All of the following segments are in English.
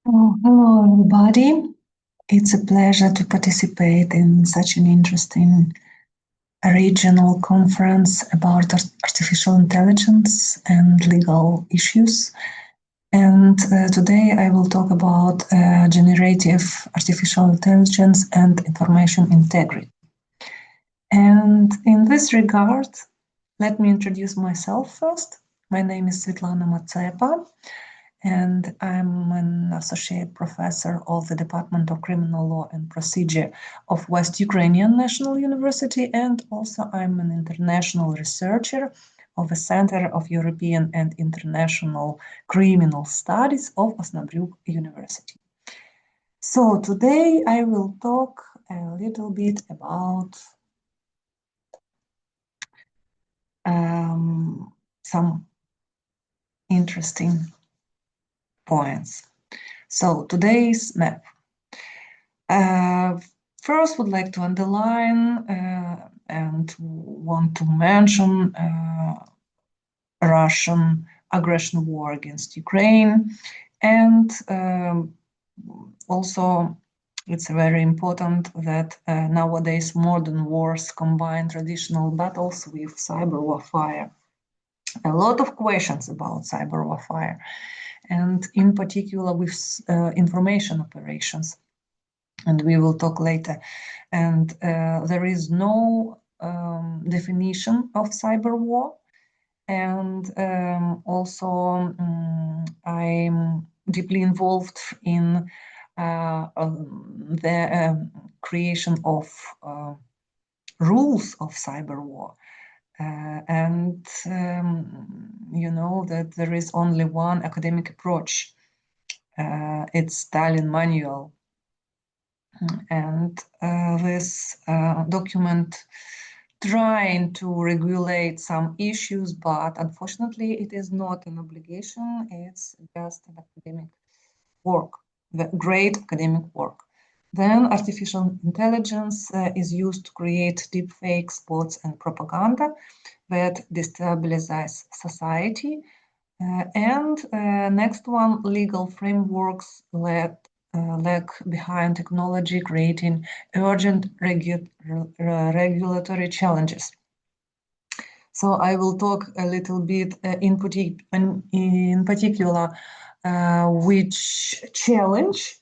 Oh, hello, everybody. It's a pleasure to participate in such an interesting regional conference about artificial intelligence and legal issues. And today I will talk about generative artificial intelligence and information integrity. And in this regard, let me introduce myself first. My name is Svitlana Mazepa, and I'm an associate professor of the Department of Criminal Law and Procedure of West Ukrainian National University, and also I'm an international researcher of the Center of European and International Criminal Studies of Osnabrück University. So today I will talk a little bit about some interesting points. So today's map. First, would like to underline and want to mention Russian aggression war against Ukraine, and also it's very important that nowadays modern wars combine traditional battles with cyber warfare. A lot of questions about cyber warfare, and in particular with information operations. And we will talk later. And there is no definition of cyber war. And also I'm deeply involved in the creation of rules of cyber war. And you know that there is only one academic approach. It's Stalin manual. And this document trying to regulate some issues, but unfortunately it is not an obligation, it's just an academic work, the great academic work. Then artificial intelligence is used to create deepfakes, bots, and propaganda that destabilize society. And next one, legal frameworks lag behind technology, creating urgent regulatory challenges. So I will talk a little bit in particular which challenge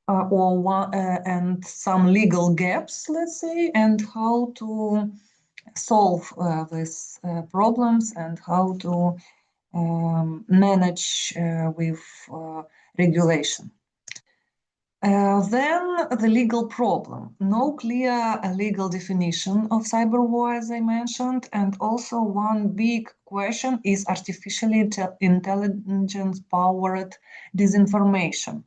and some legal gaps, let's say, and how to solve these problems and how to manage with regulation. Then the legal problem. No clear legal definition of cyber war, as I mentioned, and also one big question is artificially intelligence-powered disinformation.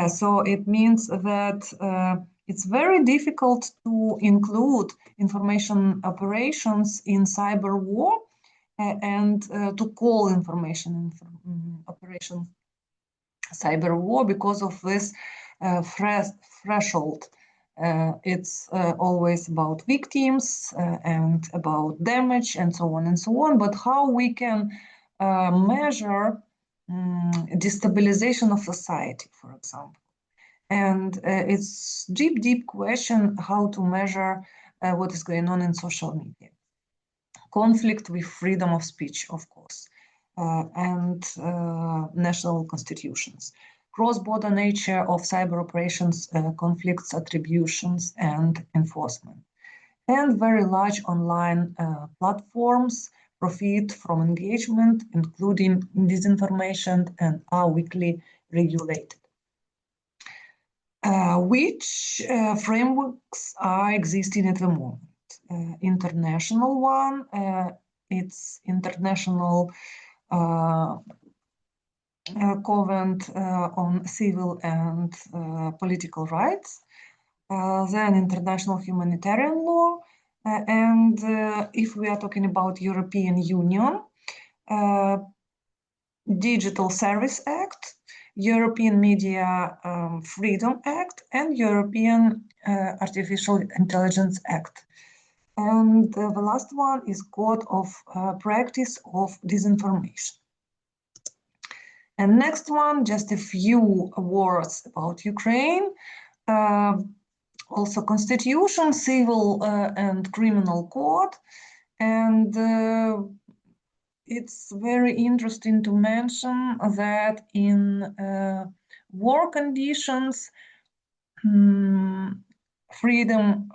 So it means that it's very difficult to include information operations in cyber war and to call information operation cyber war because of this threshold. It's always about victims and about damage and so on and so on, but how we can measure destabilization of society, for example. And it's deep question how to measure what is going on in social media. Conflict with freedom of speech, of course, and national constitutions. Cross-border nature of cyber operations, conflicts, attributions, and enforcement. And very large online platforms profit from engagement, including disinformation, and are weakly regulated. Which frameworks are existing at the moment? International one, it's International Covenant on Civil and Political Rights, then international humanitarian law, and if we are talking about European Union, Digital Service Act, European Media Freedom Act, and European Artificial Intelligence Act. And the last one is Code of Practice of Disinformation. And next one, just a few words about Ukraine. Also constitution, civil and criminal code. And it's very interesting to mention that in war conditions, freedom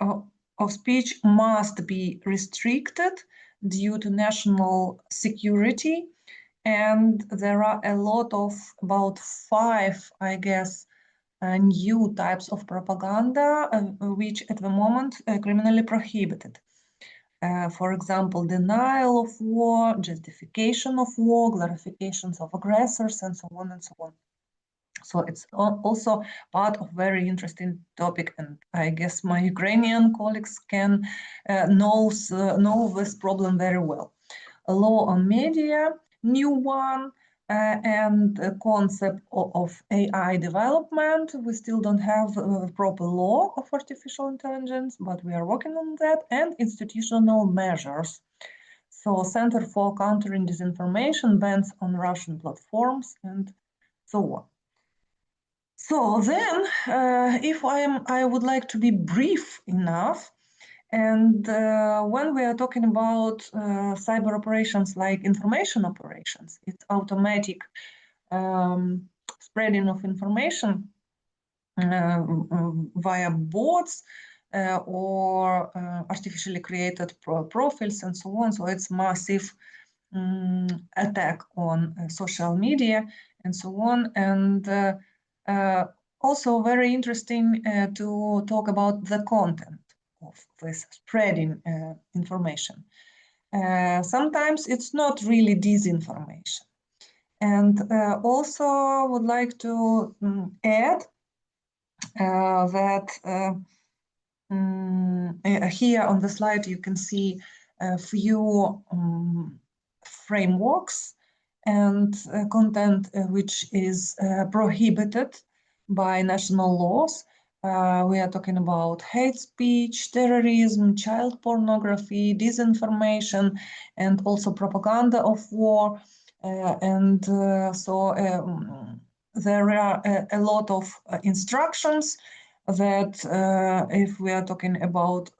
of speech must be restricted due to national security. And there are a lot of, about 5, I guess, new types of propaganda, which at the moment criminally prohibited. For example, denial of war, justification of war, glorifications of aggressors, and so on and so on. So it's also part of very interesting topic, and I guess my Ukrainian colleagues can know this problem very well. A law on media, new one, and a concept of AI development. We still don't have a proper law of artificial intelligence, but we are working on that, and institutional measures. So Center for Countering Disinformation, bans on Russian platforms, and so on. So then, if I would like to be brief enough, and when we are talking about cyber operations like information operations, it's automatic spreading of information via bots or artificially created profiles and so on. So it's massive attack on social media and so on. And also very interesting to talk about the content of this spreading information. Sometimes it's not really disinformation. And also would like to add that here on the slide you can see a few frameworks and content which is prohibited by national laws. We are talking about hate speech, terrorism, child pornography, disinformation, and also propaganda of war. So there are a lot of instructions that if we are talking about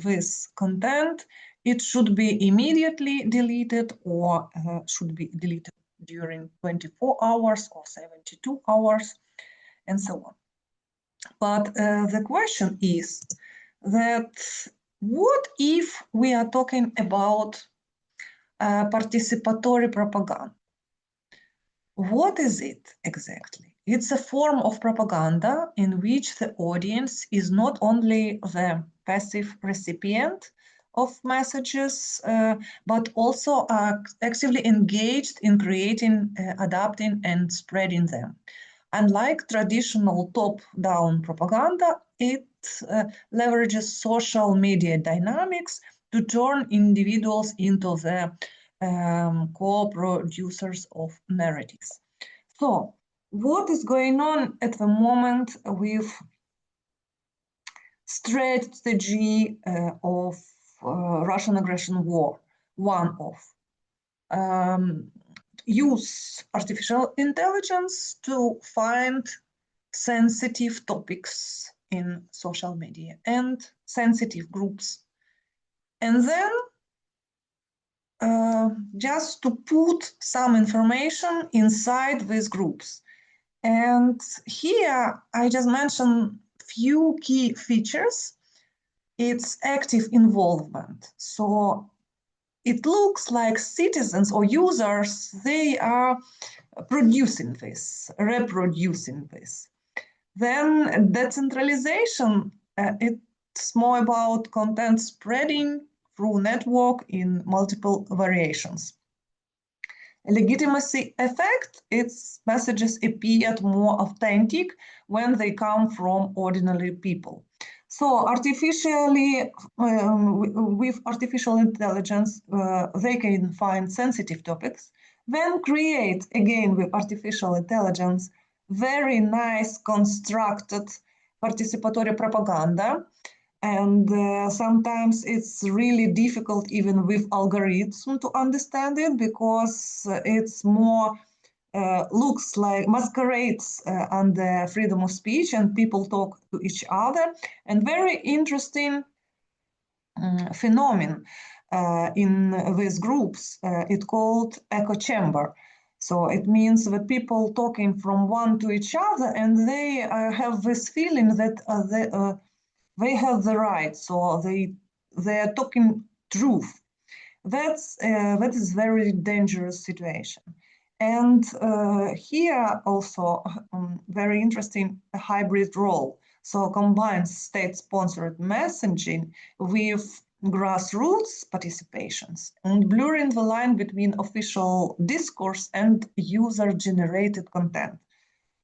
this content, it should be immediately deleted or should be deleted during 24 hours or 72 hours and so on. But the question is that what if we are talking about participatory propaganda? What is it exactly? It's a form of propaganda in which the audience is not only the passive recipient of messages, but also are actively engaged in creating, adapting, and spreading them. Unlike traditional top-down propaganda, it leverages social media dynamics to turn individuals into the co-producers of narratives. So, what is going on at the moment with strategy of Russian aggression war? One of use artificial intelligence to find sensitive topics in social media and sensitive groups. And then just to put some information inside these groups. And here I just mentioned few key features. It's active involvement. So it looks like citizens or users, they are producing this, reproducing this. Then decentralization, it's more about content spreading through network in multiple variations. Legitimacy effect, its messages appeared more authentic when they come from ordinary people. So with artificial intelligence, they can find sensitive topics, then create, again with artificial intelligence, very nice constructed participatory propaganda. And sometimes it's really difficult even with algorithm to understand it because it's more looks like masquerades under freedom of speech, and people talk to each other. And very interesting phenomenon in these groups, it called echo chamber. So it means that people talking from one to each other, and they have this feeling that they have the right, so they are talking truth. That is very dangerous situation. And here also very interesting hybrid role. So combines state-sponsored messaging with grassroots participations and blurring the line between official discourse and user-generated content.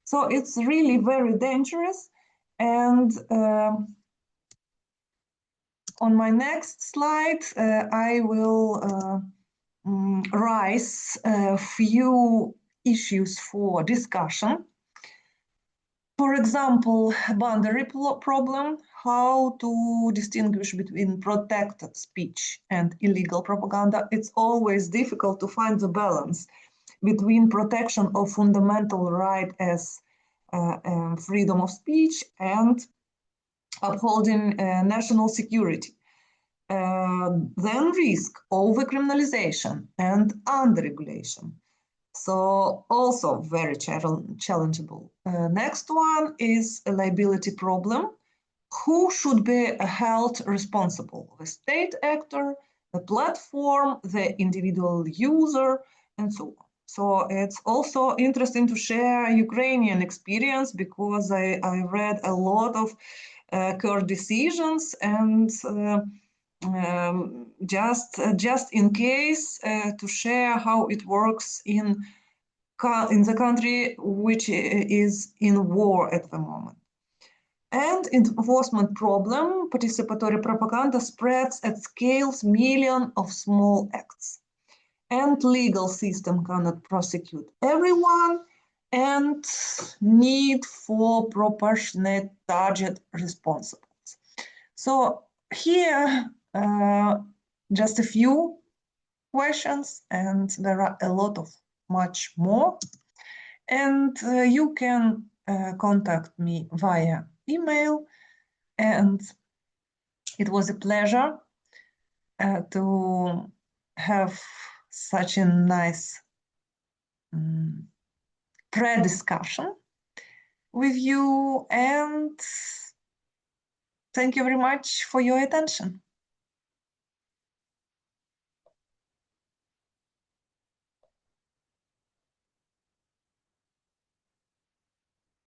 So it's really very dangerous. And on my next slide, I will raise a few issues for discussion. For example, boundary problem, how to distinguish between protected speech and illegal propaganda. It's always difficult to find the balance between protection of fundamental right as freedom of speech and upholding national security. Then risk over-criminalization and under-regulation. So also very challengeable. Next one is a liability problem. Who should be held responsible? The state actor, the platform, the individual user, and so on. So it's also interesting to share Ukrainian experience because I read a lot of court decisions and just in case to share how it works in the country which is in war at the moment. And enforcement problem, participatory propaganda spreads at scales millions of small acts. And legal system cannot prosecute everyone, and need for proportionate target responsibles. So here, just a few questions, and there are a lot of much more. And you can contact me via email, and it was a pleasure to have such a nice pre-discussion with you, and thank you very much for your attention.